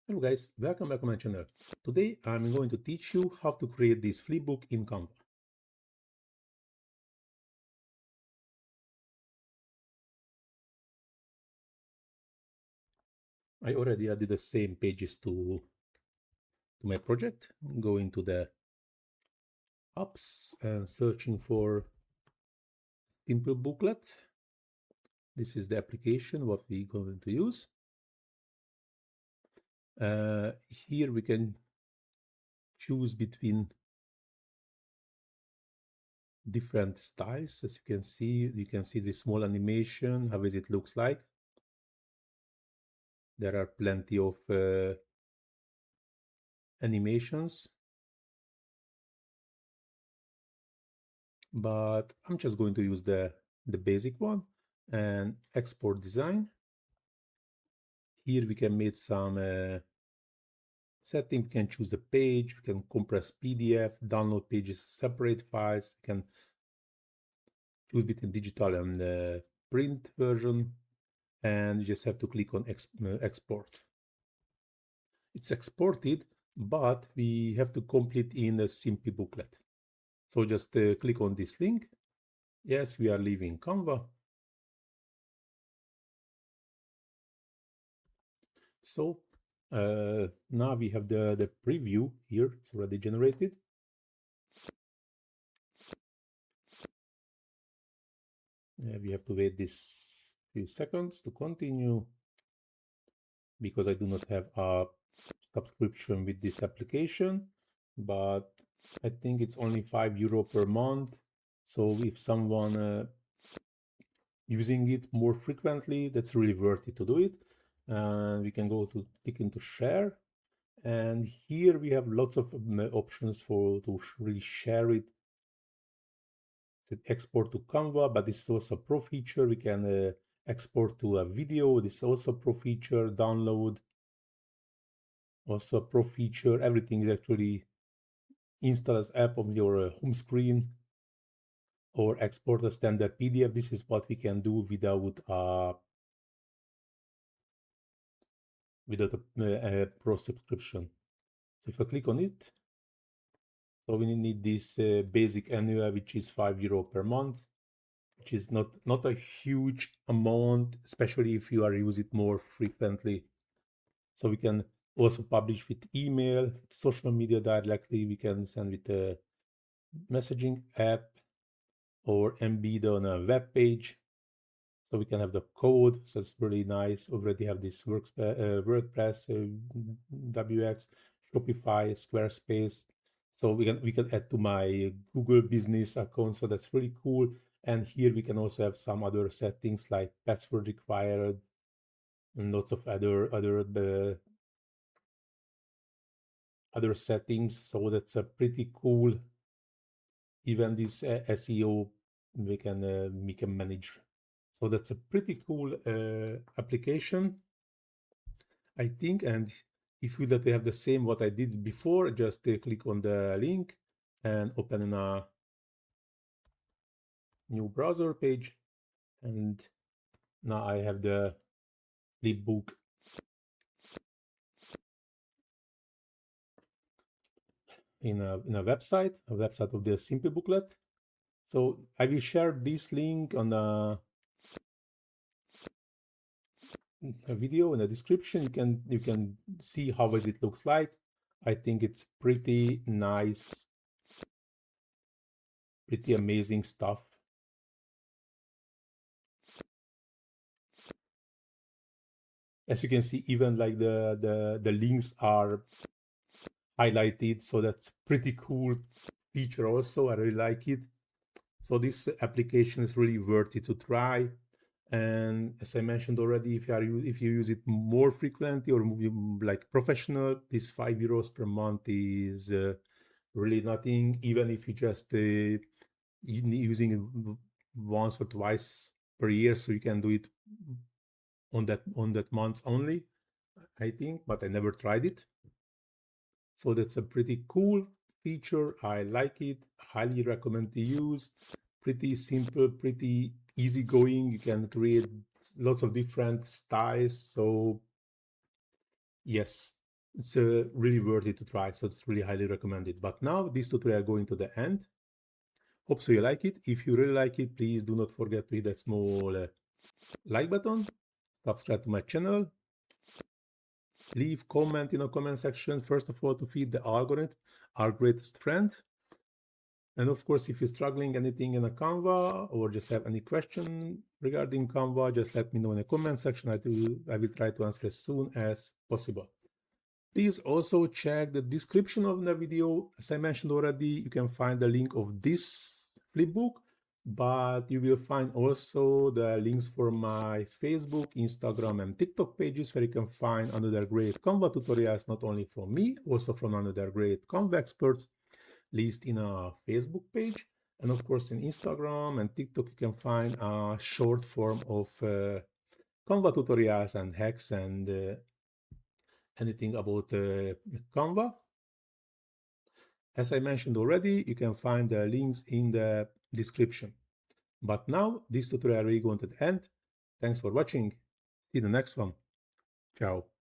Hello guys, welcome back to my channel. Today I'm going to teach you how to create this flipbook in Canva. I already added the same pages to my project. Going to the apps and searching for Simplebooklet. This is the application what we're going to use. Here we can choose between different styles. As you can see the small animation, how it looks like. There are plenty of animations, but I'm just going to use the basic one and export design. Here we can make some setting. We can choose the page, we can compress PDF, download pages, separate files, we can choose between digital and print version, and you just have to click on export. It's exported, but we have to complete in a Simplebooklet. So just click on this link. Yes, we are leaving Canva. So now we have the preview here. It's already generated. We have to wait this few seconds to continue because I do not have a subscription with this application, but I think it's only €5 per month. So if someone using it more frequently, that's really worth it to do it. And we can go to click into share, and here we have lots of options to really share it. Export to Canva, but this is also a pro feature. We can export to a video. This is also a pro feature. Download, also a pro feature. Everything is actually install as app on your home screen, or export a standard PDF. This is what we can do without a pro subscription. So if I click on it, so we need this basic annual, which is €5 per month, which is not a huge amount, especially if you are using it more frequently. So we can also publish with email, social media directly. We can send with a messaging app or embed on a web page. So we can have the code. So it's really nice. Already have this WordPress, WX, Shopify, Squarespace. So we can add to my Google business account. So that's really cool. And here we can also have some other settings like password required and lots of other settings. So that's a pretty cool. Even this SEO we can manage. So that's a pretty cool application, I think. And if you that have the same what I did before, just click on the link and open in a new browser page. And now I have the flipbook in a website of the Simplebooklet. So I will share this link on a video in the description. You can see how it looks like. I think it's pretty nice, pretty amazing stuff. As you can see, even like the links are highlighted, so that's pretty cool feature also. I really like it. So this application is really worth it to try. And as I mentioned already, if you use it more frequently or like professional, this €5 per month is really nothing. Even if you just using it once or twice per year, so you can do it on that month only, I think, but I never tried it. So that's a pretty cool feature. I like it. Highly recommend to use. Pretty simple, pretty easygoing. You can create lots of different styles. So yes, it's really worth it to try. So it's really highly recommended. But now this tutorial going to the end. Hope so you like it. If you really like it, please do not forget to hit that small like button, subscribe to my channel, leave comment in the comment section, first of all, to feed the algorithm, our greatest friend. And of course, if you're struggling anything in a Canva or just have any question regarding Canva, just let me know in the comment section. I will try to answer as soon as possible. Please also check the description of the video. As I mentioned already, you can find the link of this flipbook, but you will find also the links for my Facebook, Instagram, and TikTok pages where you can find another great Canva tutorials, not only from me, also from another great Canva experts, list in a Facebook page. And of course, in Instagram and TikTok, you can find a short form of Canva tutorials and hacks and anything about Canva. As I mentioned already, you can find the links in the description. But now this tutorial is going to end. Thanks for watching. See you in the next one. Ciao.